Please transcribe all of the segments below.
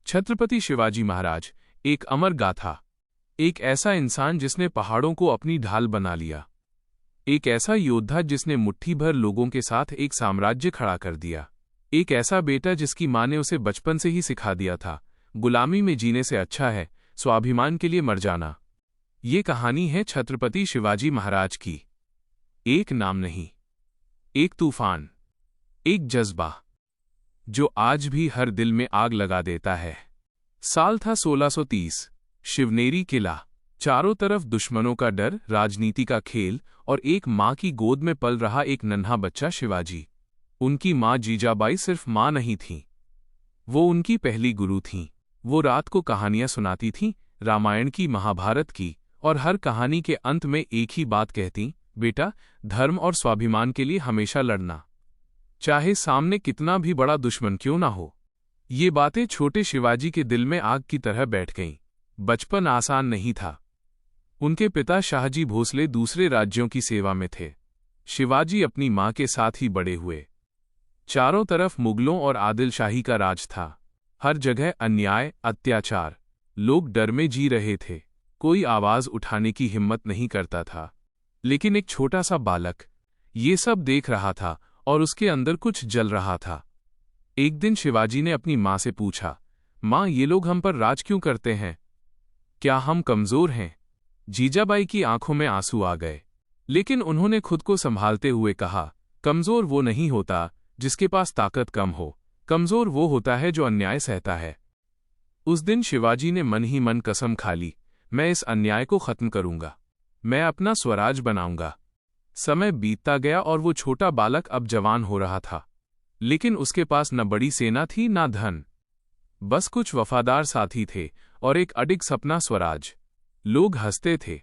छत्रपति शिवाजी महाराज एक अमर गाथा। एक ऐसा इंसान जिसने पहाड़ों को अपनी ढाल बना लिया। एक ऐसा योद्धा जिसने मुट्ठी भर लोगों के साथ एक साम्राज्य खड़ा कर दिया। एक ऐसा बेटा जिसकी मां ने उसे बचपन से ही सिखा दिया था, गुलामी में जीने से अच्छा है स्वाभिमान के लिए मर जाना। ये कहानी है छत्रपति शिवाजी महाराज की। एक नाम नहीं, एक तूफान, एक जज्बा जो आज भी हर दिल में आग लगा देता है। साल था 1630। शिवनेरी किला, चारों तरफ दुश्मनों का डर, राजनीति का खेल और एक मां की गोद में पल रहा एक नन्हा बच्चा शिवाजी। उनकी मां जीजाबाई सिर्फ मां नहीं थीं, वो उनकी पहली गुरु थीं। वो रात को कहानियां सुनाती थीं, रामायण की, महाभारत की, और हर कहानी के अंत में एक ही बात कहती, बेटा, धर्म और स्वाभिमान के लिए हमेशा लड़ना, चाहे सामने कितना भी बड़ा दुश्मन क्यों ना हो। ये बातें छोटे शिवाजी के दिल में आग की तरह बैठ गईं। बचपन आसान नहीं था। उनके पिता शाहजी भोसले दूसरे राज्यों की सेवा में थे। शिवाजी अपनी मां के साथ ही बड़े हुए। चारों तरफ मुगलों और आदिलशाही का राज था। हर जगह अन्याय, अत्याचार, लोग डर में जी रहे थे। कोई आवाज उठाने की हिम्मत नहीं करता था। लेकिन एक छोटा सा बालक ये सब देख रहा था और उसके अंदर कुछ जल रहा था। एक दिन शिवाजी ने अपनी मां से पूछा, मां, ये लोग हम पर राज क्यों करते हैं? क्या हम कमजोर हैं? जीजाबाई की आंखों में आंसू आ गए, लेकिन उन्होंने खुद को संभालते हुए कहा, कमजोर वो नहीं होता जिसके पास ताकत कम हो, कमजोर वो होता है जो अन्याय सहता है। उस दिन शिवाजी ने मन ही मन कसम खा ली, मैं इस अन्याय को खत्म करूंगा, मैं अपना स्वराज बनाऊंगा। समय बीतता गया और वो छोटा बालक अब जवान हो रहा था, लेकिन उसके पास न बड़ी सेना थी न धन, बस कुछ वफादार साथी थे और एक अडिग सपना, स्वराज। लोग हंसते थे,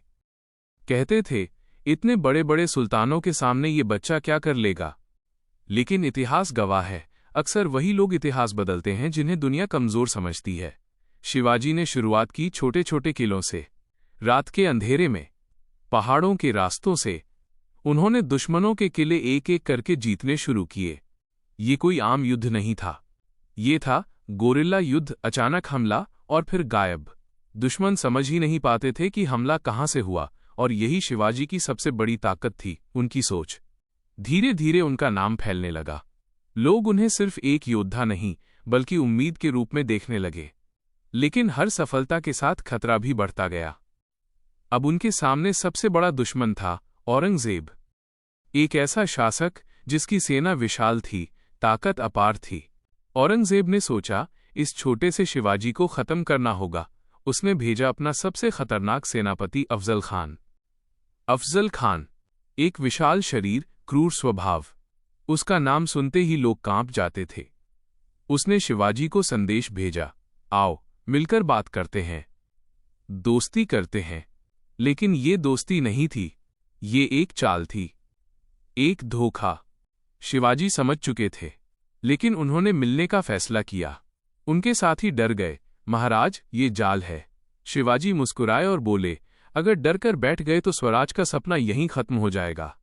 कहते थे, इतने बड़े बड़े सुल्तानों के सामने ये बच्चा क्या कर लेगा। लेकिन इतिहास गवाह है, अक्सर वही लोग इतिहास बदलते हैं जिन्हें दुनिया कमजोर समझती है। शिवाजी ने शुरुआत की छोटे छोटे किलों से, रात के अंधेरे में, पहाड़ों के रास्तों से। उन्होंने दुश्मनों के किले एक एक करके जीतने शुरू किए। ये कोई आम युद्ध नहीं था, ये था गोरिल्ला युद्ध, अचानक हमला और फिर गायब। दुश्मन समझ ही नहीं पाते थे कि हमला कहां से हुआ, और यही शिवाजी की सबसे बड़ी ताकत थी, उनकी सोच। धीरे धीरे उनका नाम फैलने लगा। लोग उन्हें सिर्फ एक योद्धा नहीं बल्कि उम्मीद के रूप में देखने लगे। लेकिन हर सफलता के साथ खतरा भी बढ़ता गया। अब उनके सामने सबसे बड़ा दुश्मन था औरंगजेब, एक ऐसा शासक जिसकी सेना विशाल थी, ताकत अपार थी। औरंगजेब ने सोचा, इस छोटे से शिवाजी को खत्म करना होगा। उसने भेजा अपना सबसे खतरनाक सेनापति अफजल खान। अफजल खान, एक विशाल शरीर, क्रूर स्वभाव। उसका नाम सुनते ही लोग कांप जाते थे। उसने शिवाजी को संदेश भेजा, आओ मिलकर बात करते हैं, दोस्ती करते हैं। लेकिन ये दोस्ती नहीं थी, ये एक चाल थी, एक धोखा। शिवाजी समझ चुके थे, लेकिन उन्होंने मिलने का फैसला किया। उनके साथी डर गए, महाराज, ये जाल है। शिवाजी मुस्कुराए और बोले, अगर डर कर बैठ गए तो स्वराज का सपना यहीं खत्म हो जाएगा।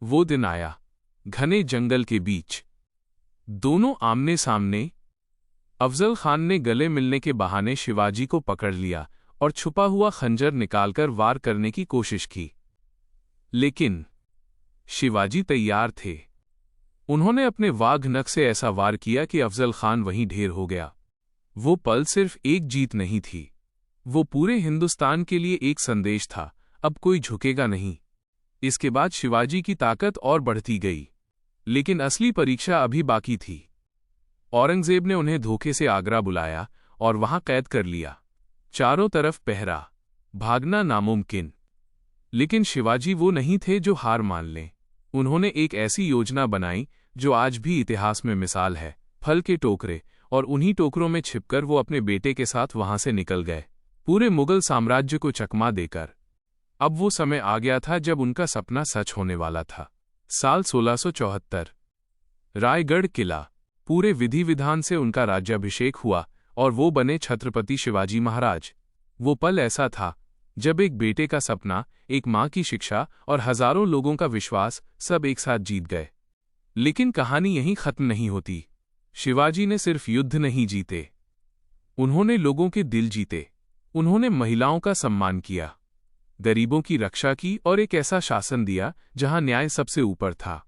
वो दिन आया, घने जंगल के बीच, दोनों आमने सामने। अफजल खान ने गले मिलने के बहाने शिवाजी को पकड़ लिया और छुपा हुआ खंजर निकालकर वार करने की कोशिश की। लेकिन शिवाजी तैयार थे। उन्होंने अपने वाघ नख से ऐसा वार किया कि अफजल खान वहीं ढेर हो गया। वो पल सिर्फ एक जीत नहीं थी, वो पूरे हिंदुस्तान के लिए एक संदेश था, अब कोई झुकेगा नहीं। इसके बाद शिवाजी की ताकत और बढ़ती गई, लेकिन असली परीक्षा अभी बाकी थी। औरंगजेब ने उन्हें धोखे से आगरा बुलाया और वहां कैद कर लिया। चारों तरफ पहरा, भागना नामुमकिन। लेकिन शिवाजी वो नहीं थे जो हार मान लें। उन्होंने एक ऐसी योजना बनाई जो आज भी इतिहास में मिसाल है, फल के टोकरे, और उन्हीं टोकरों में छिपकर वो अपने बेटे के साथ वहां से निकल गए, पूरे मुगल साम्राज्य को चकमा देकर। अब वो समय आ गया था जब उनका सपना सच होने वाला था। साल 1674, रायगढ़ किला, पूरे विधि विधान से उनका राज्याभिषेक हुआ और वो बने छत्रपति शिवाजी महाराज। वो पल ऐसा था जब एक बेटे का सपना, एक मां की शिक्षा और हजारों लोगों का विश्वास सब एक साथ जीत गए। लेकिन कहानी यहीं खत्म नहीं होती। शिवाजी ने सिर्फ युद्ध नहीं जीते, उन्होंने लोगों के दिल जीते, उन्होंने महिलाओं का सम्मान किया, गरीबों की रक्षा की और एक ऐसा शासन दिया जहां न्याय सबसे ऊपर था।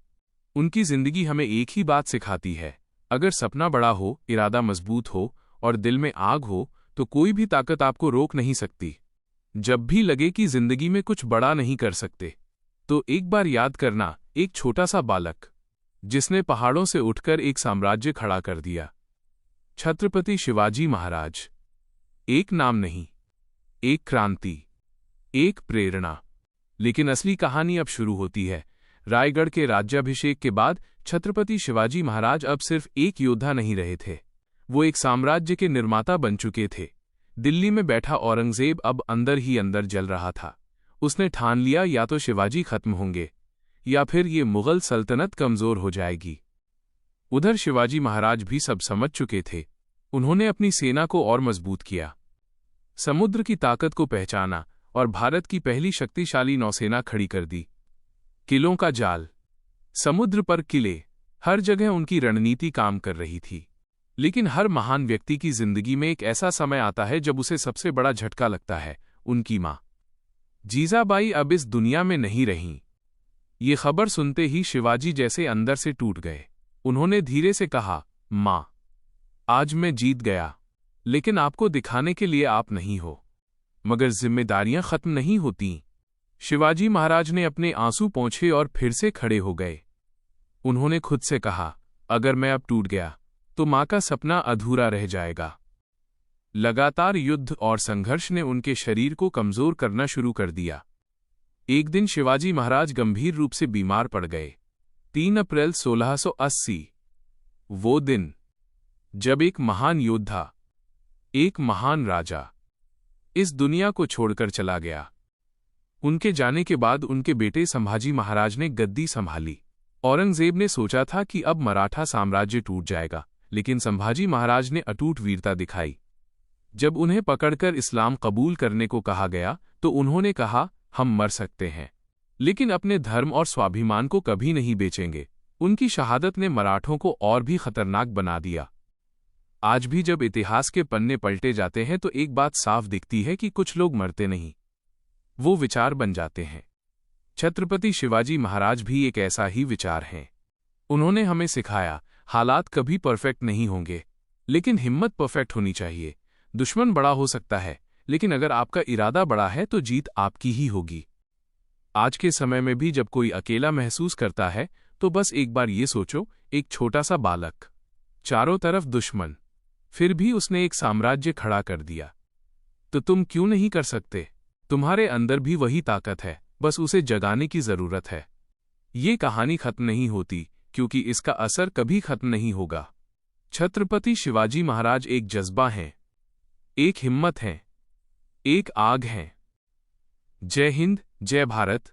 उनकी जिंदगी हमें एक ही बात सिखाती है, अगर सपना बड़ा हो, इरादा मजबूत हो और दिल में आग हो तो कोई भी ताकत आपको रोक नहीं सकती। जब भी लगे कि जिंदगी में कुछ बड़ा नहीं कर सकते, तो एक बार याद करना, एक छोटा सा बालक जिसने पहाड़ों से उठकर एक साम्राज्य खड़ा कर दिया। छत्रपति शिवाजी महाराज। एक नाम नहीं, एक क्रांति, एक प्रेरणा। लेकिन असली कहानी अब शुरू होती है। रायगढ़ के राज्याभिषेक के बाद छत्रपति शिवाजी महाराज अब सिर्फ एक योद्धा नहीं रहे थे, वो एक साम्राज्य के निर्माता बन चुके थे। दिल्ली में बैठा औरंगजेब अब अंदर ही अंदर जल रहा था। उसने ठान लिया, या तो शिवाजी खत्म होंगे या फिर ये मुगल सल्तनत कमजोर हो जाएगी। उधर शिवाजी महाराज भी सब समझ चुके थे। उन्होंने अपनी सेना को और मजबूत किया, समुद्र की ताकत को पहचाना और भारत की पहली शक्तिशाली नौसेना खड़ी कर दी। किलों का जाल, समुद्र पर किले, हर जगह उनकी रणनीति काम कर रही थी। लेकिन हर महान व्यक्ति की जिंदगी में एक ऐसा समय आता है जब उसे सबसे बड़ा झटका लगता है। उनकी मां जीजाबाई अब इस दुनिया में नहीं रहीं। ये खबर सुनते ही शिवाजी जैसे अंदर से टूट गए। उन्होंने धीरे से कहा, मां, आज मैं जीत गया, लेकिन आपको दिखाने के लिए आप नहीं हो। मगर जिम्मेदारियां खत्म नहीं होती। शिवाजी महाराज ने अपने आंसू पोंछे और फिर से खड़े हो गए। उन्होंने खुद से कहा, अगर मैं अब टूट गया तो मां का सपना अधूरा रह जाएगा। लगातार युद्ध और संघर्ष ने उनके शरीर को कमजोर करना शुरू कर दिया। एक दिन शिवाजी महाराज गंभीर रूप से बीमार पड़ गए। 3 अप्रैल 1680, वो दिन जब एक महान योद्धा, एक महान राजा इस दुनिया को छोड़कर चला गया। उनके जाने के बाद उनके बेटे संभाजी महाराज ने गद्दी संभाली। औरंगजेब ने सोचा था कि अब मराठा साम्राज्य टूट जाएगा, लेकिन संभाजी महाराज ने अटूट वीरता दिखाई। जब उन्हें पकड़कर इस्लाम कबूल करने को कहा गया तो उन्होंने कहा, हम मर सकते हैं, लेकिन अपने धर्म और स्वाभिमान को कभी नहीं बेचेंगे। उनकी शहादत ने मराठों को और भी खतरनाक बना दिया। आज भी जब इतिहास के पन्ने पलटे जाते हैं तो एक बात साफ दिखती है कि कुछ लोग मरते नहीं, वो विचार बन जाते हैं। छत्रपति शिवाजी महाराज भी एक ऐसा ही विचार हैं। उन्होंने हमें सिखाया, हालात कभी परफेक्ट नहीं होंगे, लेकिन हिम्मत परफेक्ट होनी चाहिए। दुश्मन बड़ा हो सकता है, लेकिन अगर आपका इरादा बड़ा है तो जीत आपकी ही होगी। आज के समय में भी जब कोई अकेला महसूस करता है तो बस एक बार ये सोचो, एक छोटा सा बालक, चारों तरफ दुश्मन, फिर भी उसने एक साम्राज्य खड़ा कर दिया। तो तुम क्यों नहीं कर सकते? तुम्हारे अंदर भी वही ताकत है, बस उसे जगाने की जरूरत है। ये कहानी खत्म नहीं होती, क्योंकि इसका असर कभी खत्म नहीं होगा। छत्रपति शिवाजी महाराज एक जज्बा हैं, एक हिम्मत हैं, एक आग हैं। जय हिंद, जय भारत।